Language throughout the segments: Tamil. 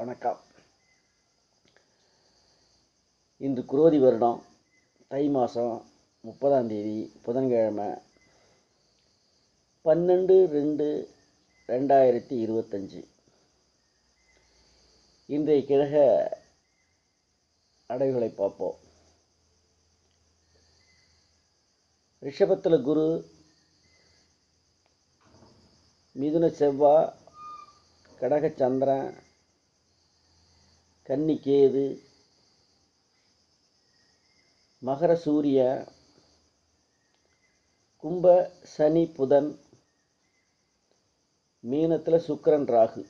வணக்கம். இன்று குரோதி வருடம் தை மாதம் 30ஆம் தேதி புதன்கிழமை 12/2/2025. இன்றைய கிழக அடைவுகளை பார்ப்போம். ரிஷபத்தில் குரு, மிதுன செவ்வாய், கடக சந்திரன், கன்னி கேது, மகர சூரிய, கும்ப சனி புதன், மீனத்தில் சுக்கிரன் ராகு.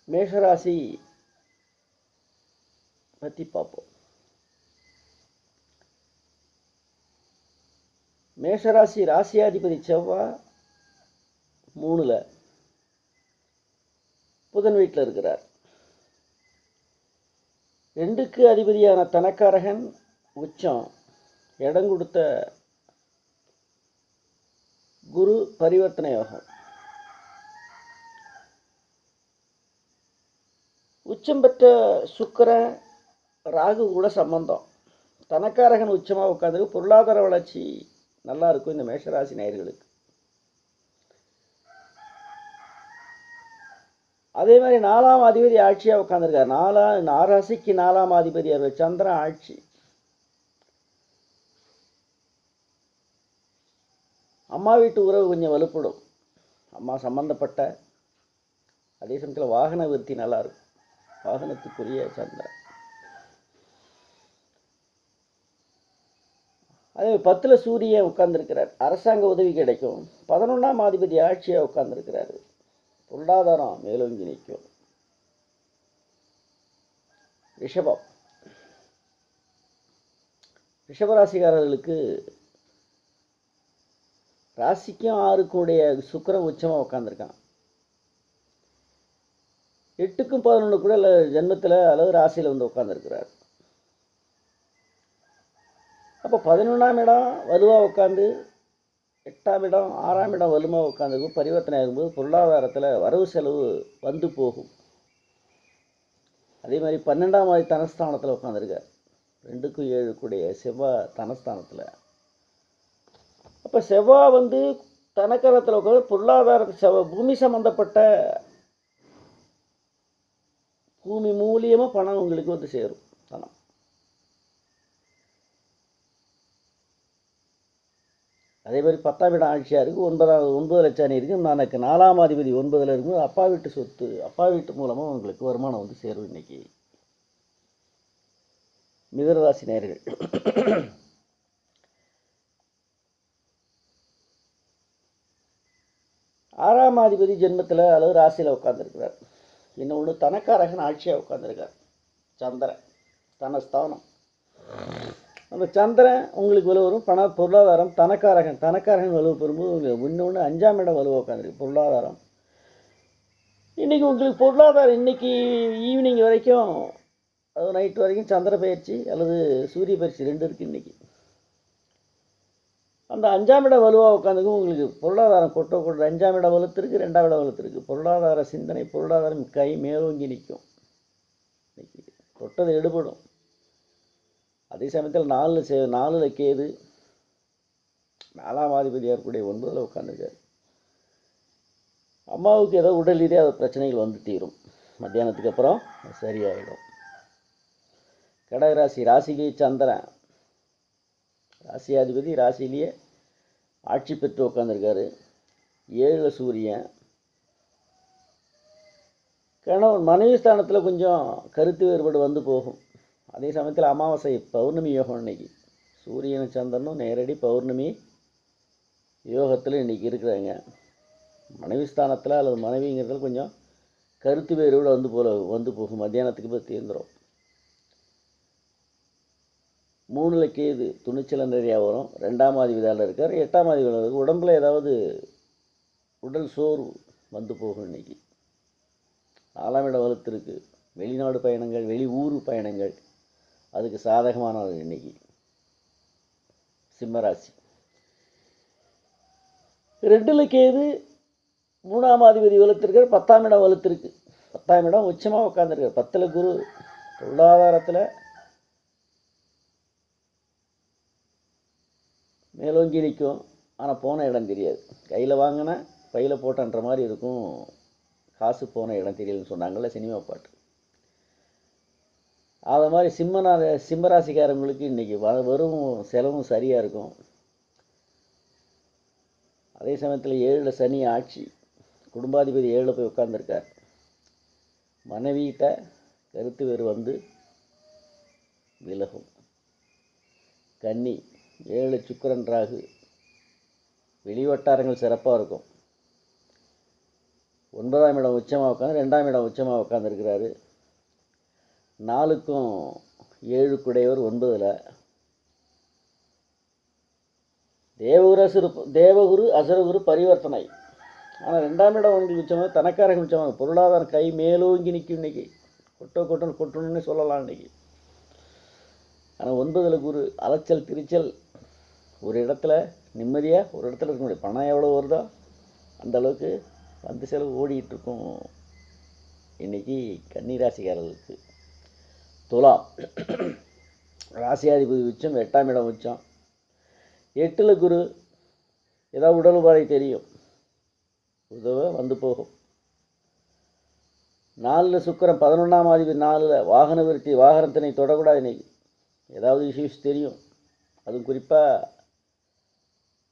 மேஷராசி பற்றி பார்ப்போம். மேஷராசி ராசியாதிபதி செவ்வாய் 3ல், புதன் வீட்டில் இருக்கிறார். 2க்கு அதிபதியான தனக்காரகன் உச்சம், இடம் கொடுத்த குரு பரிவர்த்தனை யோகம். உச்சம் பெற்ற சுக்கிரன் ராகு கூட சம்பந்தம். தனக்காரகன் உச்சமாக உட்காந்து பொருளாதார வளர்ச்சி நல்லா இருக்கும் இந்த மேஷராசி நேயர்களுக்கு. அதே மாதிரி 4ஆம் அதிபதி ஆட்சியாக உட்காந்துருக்கார். ராசிக்கு 4ஆம் அதிபதி சந்திரன் ஆட்சி. அம்மா வீட்டு உறவு கொஞ்சம் வலுப்படும். அம்மா சம்பந்தப்பட்ட அதே சமயத்தில் வாகன விருத்தி நல்லா இருக்கும். வாகனத்துக்குரிய சந்திரன். அதே 10ல் சூரியன் உட்கார்ந்துருக்கிறார். அரசாங்க உதவி கிடைக்கும். 11ஆம் அதிபதி ஆட்சியாக உட்கார்ந்துருக்கிறாரு. பொருளாதாரம் மேலோங்கி நிற்கும். ரிஷபராசிக்காரர்களுக்கு ராசிக்கும் 6க்கும் உடைய சுக்கிரன் உச்சமாக உட்காந்துருக்கான். 8க்கும் 11 கூட ஜென்மத்தில் அல்லது ராசியில் வந்து உட்காந்துருக்கிறார். அப்போ 11ஆம் இடம் வலுவாக உட்காந்து, 8ஆம் இடம் 6ஆம் இடம் வலுவாக உட்காந்துருக்கும். பரிவர்த்தனை ஆகும்போது பொருளாதாரத்தில் வரவு செலவு வந்து போகும். அதே மாதிரி 12ஆம் ஆதி தனஸ்தானத்தில் உட்காந்துருக்கார். 2க்கும் 7 கூடிய செவ்வாய் தனஸ்தானத்தில். அப்போ செவ்வாய் வந்து தனக்கரத்தில் உட்காந்து பொருளாதாரத்தை பூமி சம்பந்தப்பட்ட பூமி மூலியமாக பணம் உங்களுக்கு வந்து சேரும். பணம் அதே மாதிரி 10ஆம் இடம் ஆட்சியாக இருக்குது. 9 லட்சம் இருக்குது. எனக்கு 4ஆம் அதிபதி 9ல் இருக்கும். அப்பா வீட்டு சொத்து, அப்பா வீட்டு மூலமாக உங்களுக்கு வருமானம் வந்து சேரும். இன்னைக்கு மிதுனராசி நேயர்கள். 6ஆம் அதிபதி ஜென்மத்தில் அல்லது ராசியில் உட்காந்துருக்கிறார். இன்னொன்று தனக்காரகன் ஆட்சியாக உட்காந்துருக்கார். சந்திரன் தனஸ்தானம். அந்த சந்திரன் உங்களுக்கு வலு வரும். பொருளாதாரம் தனக்காரகன் வலுவு பெறும்போது இன்னொன்று 5ஆம் இடம் வலுவாக உட்காந்துருக்கு. பொருளாதாரம் இன்றைக்கி உங்களுக்கு பொருளாதாரம் இன்றைக்கி ஈவினிங் வரைக்கும், அது நைட்டு வரைக்கும் சந்திர பயிற்சி அல்லது சூரிய பயிற்சி 2 இருக்குது இன்றைக்கி. அந்த 5ஆம் இடம் வலுவாக உட்காந்துக்கும் உங்களுக்கு பொருளாதாரம் கொட்ட 5ஆம் இடம் வலுத்திருக்கு, 2ஆம் இடம் வலுத்திருக்கு. பொருளாதார சிந்தனை, பொருளாதாரம் கை மேலோங்கி நிற்கும். இன்னைக்கு தொட்டது எடுபடும். அதே சமயத்தில் 4ல் கேது, 4ஆம் அதிபதியாக இருக்கக்கூடிய 9ல் உட்காந்துருக்காரு. அம்மாவுக்கு ஏதோ உடல் ரீதியாக பிரச்சனைகள் வந்து தீரும். மத்தியானத்துக்கு அப்புறம் சரியாயிடும். கடகராசி ராசிக்கு சந்திரன் ராசியாதிபதி ராசியிலேயே ஆட்சி பெற்று உட்காந்துருக்காரு. 7ல் சூரியன். கணவன் மனைவி ஸ்தானத்தில் கொஞ்சம் கருத்து வேறுபாடு வந்து போகும். அதே சமயத்தில் அமாவாசை பௌர்ணமி யோகம். இன்னைக்கு சூரியனும் சந்திரனும் நேரடி பௌர்ணமி யோகத்தில் இன்றைக்கி இருக்கிறாங்க. மனைவி ஸ்தானத்தில் அல்லது மனைவிங்கிறதுல கொஞ்சம் கருத்து வேறுபாடு வந்து போகும். மத்தியானத்துக்கு போய் தீர்ந்துடும். 3ல் கேது, துணிச்சல் நிறையா வரும். 2ஆம் அதிபதியால் இருக்கார். 8ஆம் அதிபதியால் உடம்பில் ஏதாவது உடல் சோர்வு வந்து போகும். இன்னைக்கு 4ஆம் இடம் வலுத்திருக்கு. வெளிநாடு பயணங்கள், வெளி ஊர் பயணங்கள் அதுக்கு சாதகமான இன்னைக்கு சிம்மராசி. 2ல் கேது 3ஆம் அதிபதி வலுத்திருக்கார், 10ஆம் இடம் வலுத்திருக்கு. 10ஆம் இடம் உச்சமாக உட்காந்துருக்கார். 10ல் குரு பொருளாதாரத்தில் மேலோங்கி நிற்கும். ஆனால் போன இடம் தெரியாது. கையில் வாங்கின பையில் போட்டன்ற மாதிரி இருக்கும். காசு போன இடம் தெரியலன்னு சொன்னாங்கள்ல சினிமா பாட்டு. அது மாதிரி சிம்மராசிக்காரங்களுக்கு இன்றைக்கி வரும் செலவும் சரியாக இருக்கும். அதே சமயத்தில் 7ல் சனி ஆட்சி, குடும்பாதிபதி 7ல் போய் உட்கார்ந்துருக்கார். மனைவியிட்ட கருத்து வேறு வந்து விலகும். கன்னி 7 சுக்கிரன் ராகு, வெளிவட்டாரங்கள் சிறப்பாக இருக்கும். 9ஆம் இடம் உச்சமாக உட்காந்து 2ஆம் இடம் உச்சமாக உட்காந்துருக்கிறாரு. 4க்கும் 7 குடையவர் 9ல். தேவகுரு அசுரகுரு பரிவர்த்தனை. ஆனால் 2ஆம் இடம் உங்களுக்கு உச்சமாக தனக்காரகம் உச்சமாக பொருளாதாரம் கை மேலோங்கி நிற்கும். இன்றைக்கி கொட்டணும்னு சொல்லலாம் இன்றைக்கி. ஆனால் 9ல் குரு அலைச்சல் திரிச்சல். ஒரு இடத்துல நிம்மதியாக ஒரு இடத்துல இருக்க முடியும். பணம் எவ்வளோ வருதோ அந்தளவுக்கு வந்து செலவு ஓடிட்டுருக்கும் இன்றைக்கி கன்னிராசிக்காரர்களுக்கு. துலாம் ராசியாதிபதி உச்சம், 8ஆம் இடம் உச்சம். 8ல் குரு ஏதாவது உடல் உபாதை தெரியும், உதவ வந்து போகும். 4ல் சுக்கிரன் 11ஆம் அதிபதி 4ல் வாகன விருத்தி, வாகனத்தினை தொடக்கூடாது. இன்றைக்கி ஏதாவது இஷ்யூஸ் தெரியும். அதுவும் குறிப்பாக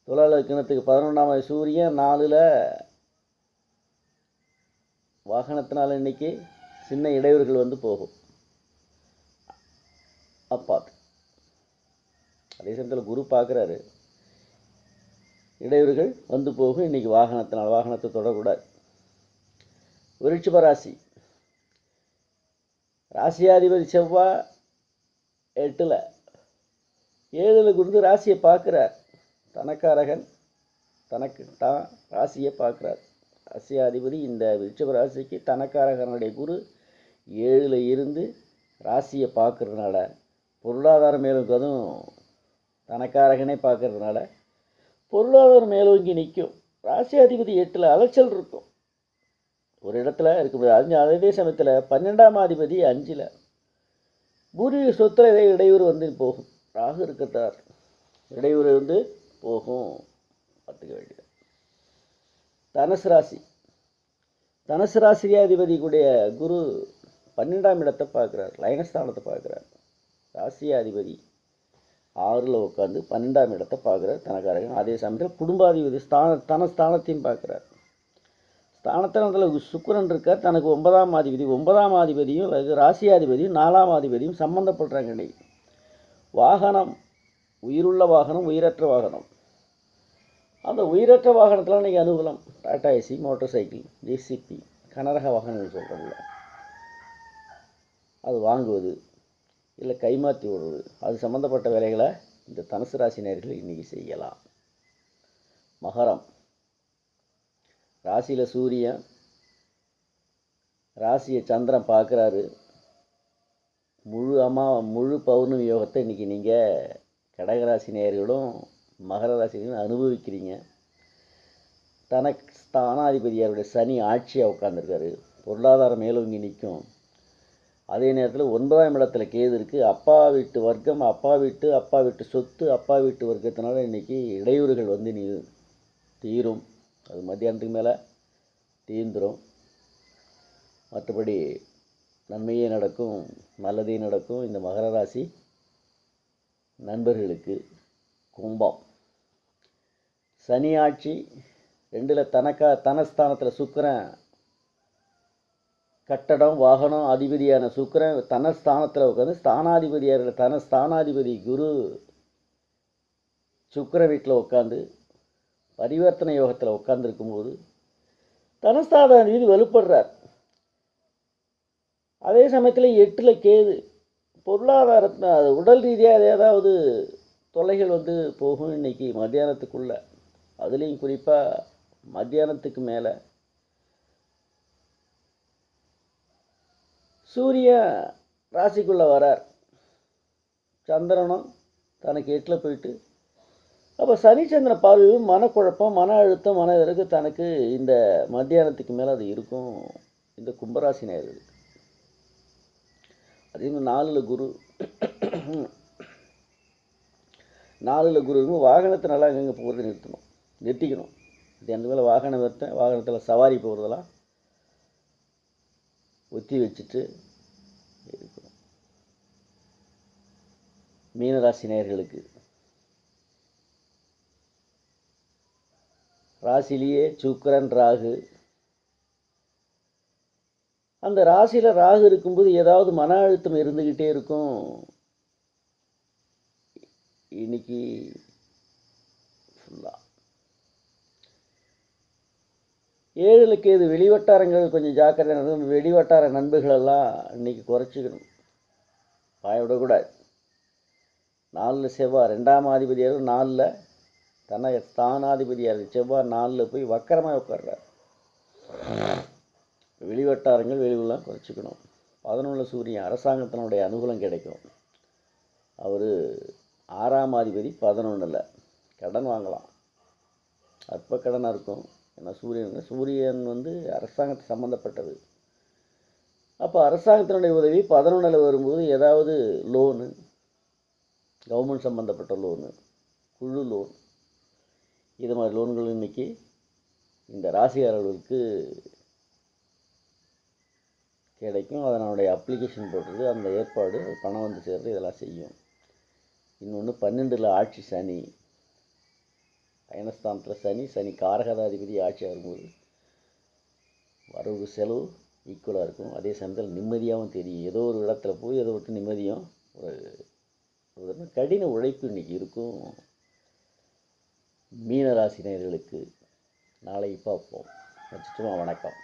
துலால கிணத்துக்கு 11ஆம் அதிபதி சூரியன் 4ல் வாகனத்தினால் இன்றைக்கி சின்ன இடையூறுகள் வந்து போகும். அப்பாத்து அதே சமயத்தில் குரு பார்க்குறாரு, இடையூறுகள் வந்து போகும். இன்றைக்கி வாகனத்தினால் வாகனத்தை தொடக்கூடாது. விருச்சிக ராசி ராசியாதிபதி செவ்வாய் 8ல், 7ல் குரு ராசியை பார்க்குறார். தனக்காரகன் தனக்கு தான் ராசியை பார்க்குறார். ராசியாதிபதி இந்த விருச்சிக ராசிக்கு தனக்காரகனுடைய குரு 7ல் இருந்து ராசியை பார்க்கறதுனால பொருளாதாரம் மேலும், அதுவும் தனக்காரகனே பார்க்கறதுனால பொருளாதாரம் மேலோங்கி நிற்கும். ராசியாதிபதி 8ல் அலைச்சல் இருக்கும், ஒரு இடத்துல இருக்கும்போது. அதே சமயத்தில் 12ஆம் அதிபதி 5ல் பூர்வீக சொத்தில் இதே இடையூறு வந்து போகும். ராகு இருக்கிறதார் இடையூறு வந்து போகும், பார்த்துக்க வேண்டியது. தனுசு ராசி தனுசு ராசியாதிபதி கூடிய குரு 12ஆம் இடத்தை பார்க்குறார், லயனஸ்தானத்தை பார்க்குறார். ராசியாதிபதி 6ல் உட்காந்து 12ஆம் இடத்தை பார்க்குறார் தனக்காரகன். அதே சமயத்தில் குடும்பாதிபதி ஸ்தானத்தையும் பார்க்குறார். ஸ்தானத்தில் சுக்கிரன் இருக்கார். தனக்கு 9ஆம் அதிபதி, 9ஆம் அதிபதியும் ராசியாதிபதியும் 4ஆம் அதிபதியும் சம்மந்தப்படுறாங்க. இன்னைக்கு வாகனம், உயிருள்ள வாகனம், உயிரற்ற வாகனம். அந்த உயிரற்ற வாகனத்தில் இன்றைக்கி அனுகூலம். Tata AC, motor cycle, JCB, கனரக வாகனங்கள் சொல்கிறோம்ல, அது வாங்குவது இல்லை கைமாற்றி விடுவது, அது சம்மந்தப்பட்ட வேலைகளை இந்த தனுசு ராசி நேயர்கள் இன்றைக்கி செய்யலாம். மகரம் ராசியில் சூரியன், ராசியை சந்திரன் பார்க்குறாரு. முழு பௌர்ணமி யோகத்தை இன்றைக்கி நீங்கள் கடகராசி நேயர்களும் மகர ராசிகளும் அனுபவிக்கிறீங்க. தனக்கு ஸ்தானாதிபதியாருடைய சனி ஆட்சியாக உட்காந்துருக்காரு. பொருளாதாரம் மேலோங்கி நிற்கும். அதே நேரத்தில் 9ஆம் இடத்துல கேது இருக்குது. அப்பா வீட்டு வர்க்கம், அப்பா வீட்டு சொத்து, அப்பா வீட்டு வர்க்கத்தினால இன்றைக்கி இடையூறுகள் வந்து தீரும். அது மத்தியானத்துக்கு மேலே தீர்ந்துடும். மற்றபடி நன்மையே நடக்கும், நல்லதே நடக்கும் இந்த மகர ராசி நண்பர்களுக்கு. கும்பம் சனி ஆட்சி 2ல் தனஸ்தானத்தில் சுக்கிரன், கட்டடம் வாகனம் அதிபதியான சுக்கிரன் தனஸ்தானத்தில் உட்காந்து ஸ்தானாதிபதியான தனஸ்தானாதிபதி குரு சுக்கிர வீட்டில் உட்காந்து பரிவர்த்தனை யோகத்தில் உட்காந்துருக்கும்போது தனஸ்தானாதிபதி வலுப்படுறார். அதே சமயத்தில் 8ல் கேது, பொருளாதாரத்தில் உடல் ரீதியாக ஏதாவது தொல்லைகள் வந்து போகும் இன்றைக்கி மத்தியானத்துக்குள்ளே. அதுலேயும் குறிப்பாக மத்தியானத்துக்கு மேலே சூரியன் ராசிக்குள்ளே வரார். சந்திரனும் தனக்கு 8ல் போயிட்டு, அப்போ சனிச்சந்திர பார்வையும் மனக்குழப்பம், மன அழுத்தம், மன இதற்கு தனக்கு இந்த மத்தியானத்துக்கு மேலே அது இருக்கும் இந்த கும்பராசி நேயர்களுக்கு. அதே மாதிரி 4ல் குரு 4ல் குரு இருக்கும். வாகனத்தை நல்லா அங்கங்கே போகிறது நிறுத்திக்கணும். இது எந்த மேலே வாகனம் நிறுத்தேன், வாகனத்தில் சவாரி போகிறதெல்லாம் ஒத்தி வச்சுட்டு இருக்கணும். மீனராசி நேயர்களுக்கு ராசிலேயே சுக்கிரன் ராகு, அந்த ராசியில் ராகு இருக்கும்போது ஏதாவது மன அழுத்தம் இருந்துக்கிட்டே இருக்கும். இன்னைக்கு ஃபுல்லாக 7ல் கேது, வெளிவட்டாரங்கள் கொஞ்சம் ஜாக்கிரதை. வெளிவட்டார நண்பர்களெல்லாம் இன்னைக்கு குறைச்சிக்கணும், வாய விடக்கூடாது. 4ல் செவ்வாய் 2ஆம் அதிபதியாக 4ல் தன்னை ஸ்தானாதிபதியாக செவ்வாய் 4ல் போய் வக்கரமாக உட்கார்றார். வெளிவட்டாரங்கள் வெளிவெல்லாம் குறைச்சிக்கணும். 11ல் சூரியன், அரசாங்கத்தினுடைய அனுகூலம் கிடைக்கும். அவர் 6ஆம் அதிபதி 11ல், கடன் வாங்கலாம், அற்ப கடனாக இருக்கும். ஏன்னா சூரியன் வந்து அரசாங்கத்தை சம்மந்தப்பட்டது. அப்போ அரசாங்கத்தினுடைய உதவி 11ல் வரும்போது ஏதாவது லோனு, கவர்மெண்ட் சம்மந்தப்பட்ட லோனு, குழு லோன், இது மாதிரி லோன்கள் இன்றைக்கி இந்த ராசிக்காரர்களுக்கு கிடைக்கும். அதனுடைய அப்ளிகேஷன் போடுறது, அந்த ஏற்பாடு, பணம் வந்து சேர்றது, இதெல்லாம் செய்யும். இன்னொன்று 12ல் ஆட்சி சனி, அயனஸ்தானத்தில் சனி காரகதாதிபதி ஆட்சி வரும்போது வரவு செலவு ஈக்குவலாக இருக்கும். அதே சமயத்தில் நிம்மதியாகவும் தெரியும். ஏதோ ஒரு இடத்துல போய் ஏதோ விட்டு நிம்மதியும் ஒரு கடின உழைப்பு இன்றைக்கி இருக்கும். மீனராசி நேயர்களுக்கு நாளை பார்ப்போம். வச்சுட்டுமா, வணக்கம்.